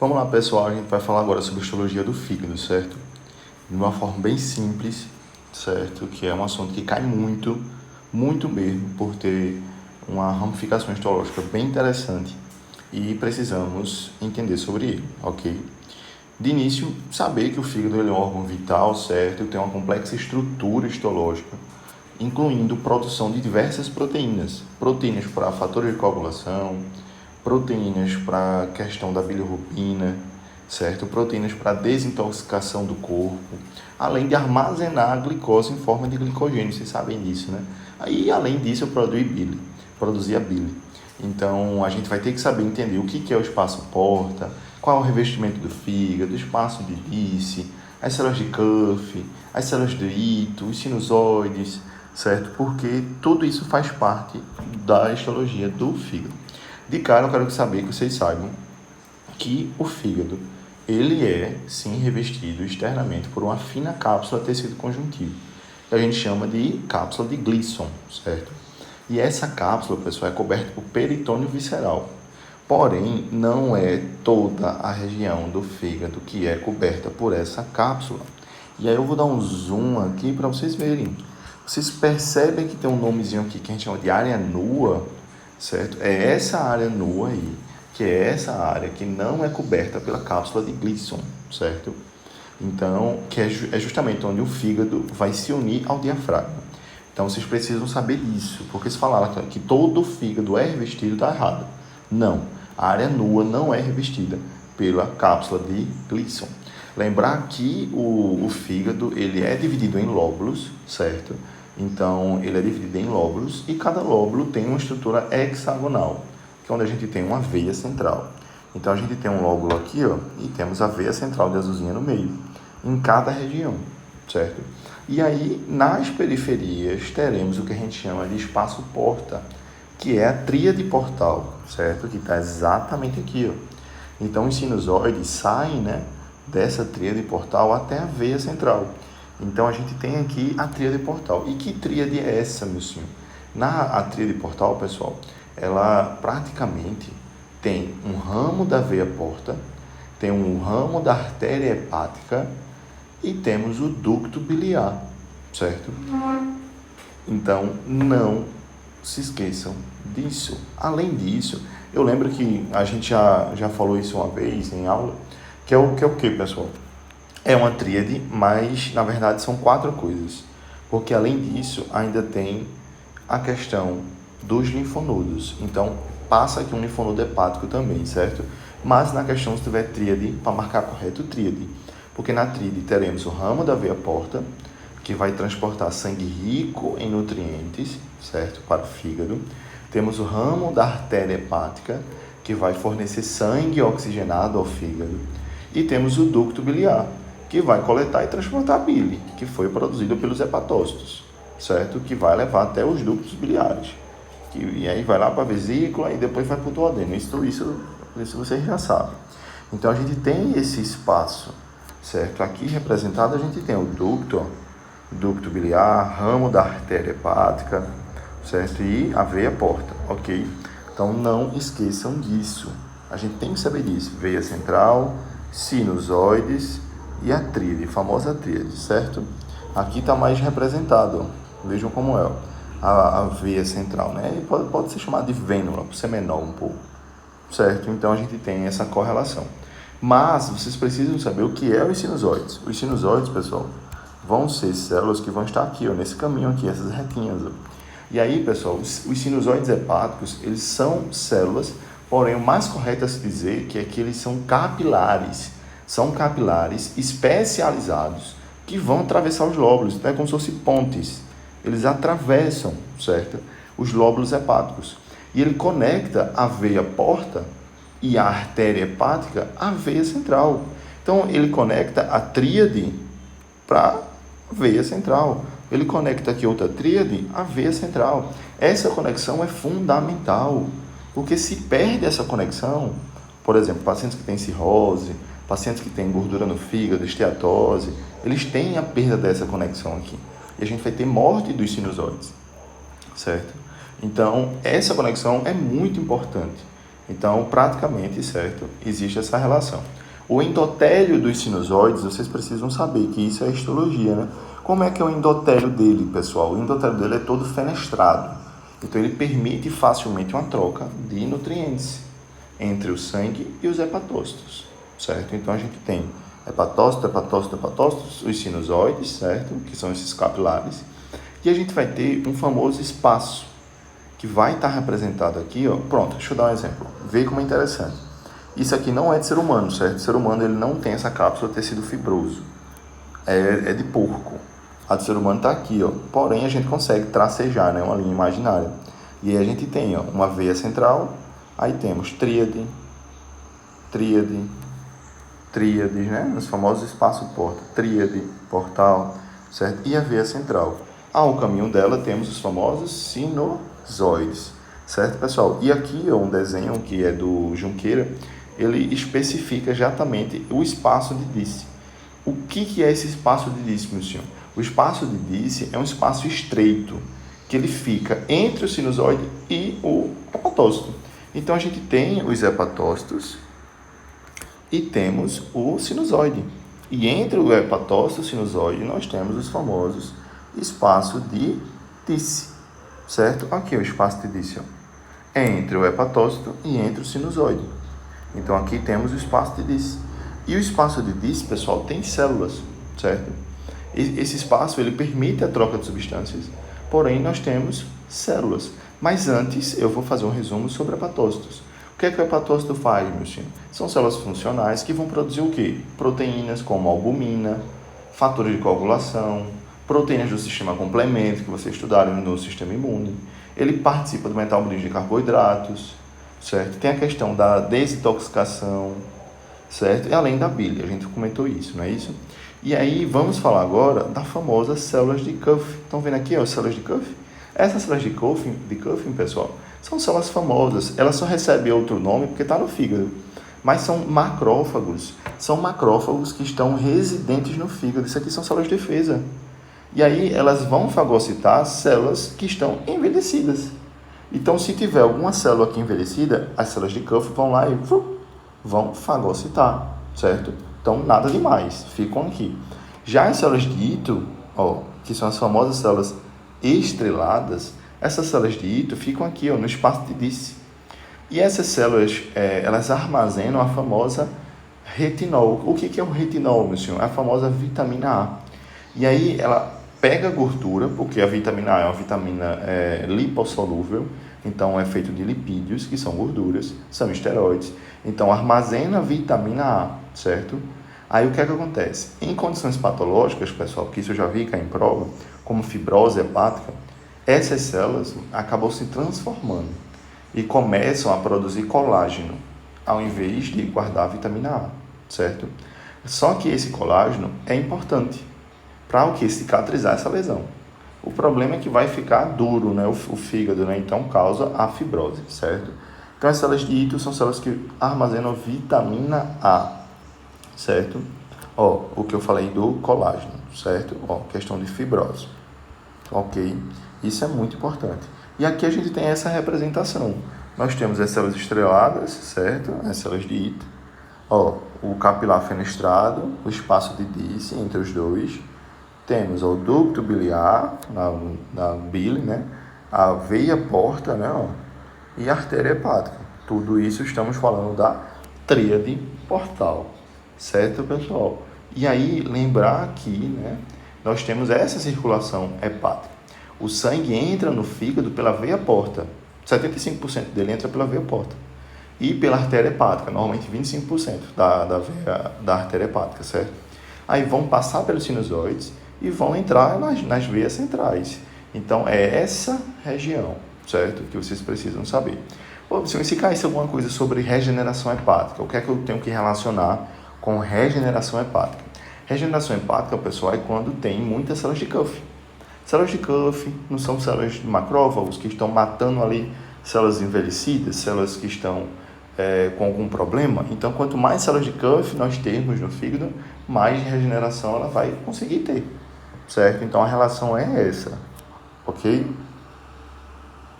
Vamos lá, pessoal, a gente vai falar agora sobre a histologia do fígado, certo? De uma forma bem simples, certo? Que é um assunto que cai muito mesmo, por ter uma ramificação histológica bem interessante e precisamos entender sobre ele, ok? De início, saber que o fígado ele é um órgão vital, certo? Tem uma complexa estrutura histológica, incluindo produção de diversas proteínas. Proteínas para fatores de coagulação, proteínas para a questão da bilirrubina, certo? Proteínas para desintoxicação do corpo, além de armazenar a glicose em forma de glicogênio, vocês sabem disso, né? Aí, além disso, eu produzia bile. Então, a gente vai ter que saber entender o que é o espaço porta, qual é o revestimento do fígado, o espaço de Lice, as células de Kupff, as células de Ito, os sinusoides, certo? Porque tudo isso faz parte da histologia do fígado. De cara, eu quero saber que vocês saibam que o fígado, ele é, sim, revestido externamente por uma fina cápsula tecido conjuntivo, que a gente chama de cápsula de Gleason, certo? E essa cápsula, pessoal, é coberta por peritônio visceral. Porém, não é toda a região do fígado que é coberta por essa cápsula. E aí eu vou dar um zoom aqui para vocês verem. Vocês percebem que tem um nomezinho aqui que a gente chama de área nua, certo? É essa área nua aí, que é essa área que não é coberta pela cápsula de Gleason, certo? Então, que é justamente onde o fígado vai se unir ao diafragma. Então, vocês precisam saber disso, porque se falar que todo o fígado é revestido, está errado. Não, a área nua não é revestida pela cápsula de Gleason. Lembrar que o fígado ele é dividido em lóbulos, certo? Então, ele é dividido em lóbulos e cada lóbulo tem uma estrutura hexagonal, que é onde a gente tem uma veia central. Então, a gente tem um lóbulo aqui, ó, e temos a veia central de azulzinha no meio, em cada região, certo? E aí, nas periferias, teremos o que a gente chama de espaço porta, que é a tríade portal, certo? Que está exatamente aqui, ó. Então, os sinusoides saem, né, dessa tríade portal até a veia central. Então, a gente tem aqui a tríade portal. E que tríade é essa, meu senhor? A tríade portal, pessoal, ela praticamente tem um ramo da veia porta, tem um ramo da artéria hepática e temos o ducto biliar, certo? Então, não se esqueçam disso. Além disso, eu lembro que a gente já falou isso uma vez em aula, que é o que, pessoal? É uma tríade, mas na verdade são 4 coisas. Porque além disso, ainda tem a questão dos linfonodos. Então, passa aqui um linfonodo hepático também, certo? Mas na questão, se tiver tríade, para marcar correto, tríade. Porque na tríade teremos o ramo da veia porta, que vai transportar sangue rico em nutrientes, certo? Para o fígado. Temos o ramo da artéria hepática, que vai fornecer sangue oxigenado ao fígado. E temos o ducto biliar, que vai coletar e transportar a bile, que foi produzida pelos hepatócitos, certo? Que vai levar até os ductos biliares. E aí vai lá para a vesícula e depois vai para o duodeno. Isso vocês já sabem. Então, a gente tem esse espaço, certo? Aqui representado a gente tem o ducto biliar, ramo da artéria hepática, certo? E a veia porta, ok? Então, não esqueçam disso. A gente tem que saber disso. Veia central, sinusoides e a tríade, famosa tríade, certo? Aqui está mais representado, ó. Vejam como é, ó. A veia central, né? E pode ser chamada de vênula, por ser menor um pouco, certo? Então, a gente tem essa correlação. Mas, vocês precisam saber o que é os sinusoides. Os sinusoides, pessoal, vão ser células que vão estar aqui, ó, nesse caminho aqui, essas retinhas, ó. E aí, pessoal, os sinusoides hepáticos, eles são células, porém, o mais correto a se dizer que é que eles são capilares. São capilares especializados que vão atravessar os lóbulos, né, como se fossem pontes. Eles atravessam, certo? Os lóbulos hepáticos. E ele conecta a veia porta e a artéria hepática à veia central. Então, ele conecta a tríade para a veia central. Ele conecta aqui outra tríade à veia central. Essa conexão é fundamental, porque se perde essa conexão, por exemplo, pacientes que têm cirrose, pacientes que têm gordura no fígado, esteatose, eles têm a perda dessa conexão aqui. E a gente vai ter morte dos sinusoides, certo? Então, essa conexão é muito importante. Então, praticamente, certo, existe essa relação. O endotélio dos sinusoides, vocês precisam saber que isso é histologia, né? Como é que é o endotélio dele, pessoal? O endotélio dele é todo fenestrado. Então, ele permite facilmente uma troca de nutrientes entre o sangue e os hepatócitos, certo? Então, a gente tem hepatócitos, os sinusoides, certo? Que são esses capilares. E a gente vai ter um famoso espaço, que vai estar representado aqui, ó. Pronto, deixa eu dar um exemplo. Vê como é interessante. Isso aqui não é de ser humano, certo? O ser humano ele não tem essa cápsula de tecido fibroso. É de porco. A do ser humano está aqui, ó. Porém, a gente consegue tracejar, né? Uma linha imaginária. E aí a gente tem, ó, uma veia central. Aí temos tríades, né? Os famosos espaço-porta. Tríade, portal, certo? E a veia central. Ao caminho dela temos os famosos sinusoides, certo, pessoal? E aqui é um desenho que é do Junqueira, ele especifica exatamente o espaço de Disse. O que é esse espaço de Disse, meu senhor? O espaço de Disse é um espaço estreito, que ele fica entre o sinusoide e o hepatócito. Então, a gente tem os hepatócitos e temos o sinusoide. E entre o hepatócito e o sinusoide, nós temos os famosos espaço de Disse, certo? Aqui o espaço de Disse, ó. É entre o hepatócito e entre o sinusoide. Então, aqui temos o espaço de Disse. E o espaço de Disse, pessoal, tem células, certo? Esse espaço, ele permite a troca de substâncias, porém, nós temos células. Mas antes, eu vou fazer um resumo sobre hepatócitos. O que é que o hepatócito faz, meu senhor? São células funcionais que vão produzir o quê? Proteínas como albumina, fatores de coagulação, proteínas do sistema complemento, que vocês estudaram no sistema imune. Ele participa do metabolismo de carboidratos, certo? Tem a questão da desintoxicação, certo? E além da bile, a gente comentou isso, não é isso? E aí, vamos falar agora das famosas células de Kupffer. Estão vendo aqui, ó, as células de Kupffer? Essas células de Kupffer, pessoal, são células famosas. Elas só recebem outro nome porque está no fígado. Mas são macrófagos. São macrófagos que estão residentes no fígado. Isso aqui são células de defesa. E aí elas vão fagocitar células que estão envelhecidas. Então, se tiver alguma célula aqui envelhecida, as células de Kupffer vão lá e vão fagocitar, certo? Então, nada demais, ficam aqui. Já as células de Ito, ó, que são as famosas células estreladas, essas células de Ito ficam aqui, ó, no espaço de Disse. E essas células, elas armazenam a famosa retinol. O que é o retinol, meu senhor? É a famosa vitamina A. E aí ela pega a gordura, porque a vitamina A é uma vitamina lipossolúvel, então é feito de lipídios, que são gorduras, são esteroides. Então armazena a vitamina A, certo? Aí o que é que acontece? Em condições patológicas, pessoal, que isso eu já vi cair em prova, como fibrose hepática, essas células acabam se transformando e começam a produzir colágeno, ao invés de guardar a vitamina A, certo? Só que esse colágeno é importante para o que? Cicatrizar essa lesão. O problema é que vai ficar duro, né? O fígado, né? Então causa a fibrose, certo? Então as células de Ito são células que armazenam vitamina A, certo? Ó, o que eu falei do colágeno, certo? Ó, questão de fibrose, ok? Isso é muito importante. E aqui a gente tem essa representação. Nós temos as células estreladas, certo? As células de Ito. Ó, o capilar fenestrado, o espaço de Disse entre os dois. Temos o ducto biliar, na bile, né? A veia porta, né? Ó, e a artéria hepática. Tudo isso estamos falando da tríade portal, certo, pessoal? E aí, lembrar aqui, né? Nós temos essa circulação hepática. O sangue entra no fígado pela veia porta. 75% dele entra pela veia porta. E pela artéria hepática, normalmente 25% da artéria hepática, certo? Aí vão passar pelos sinusoides e vão entrar nas veias centrais. Então, é essa região, certo? Que vocês precisam saber. Pô, se caísse alguma coisa sobre regeneração hepática, o que é que eu tenho que relacionar com regeneração hepática? Regeneração hepática, pessoal, é quando tem muitas células de Kupffer. Células de Kupffer não são células de macrófagos que estão matando ali células envelhecidas, células que estão com algum problema. Então, quanto mais células de Kupffer nós temos no fígado, mais regeneração ela vai conseguir ter, certo? Então, a relação é essa, ok?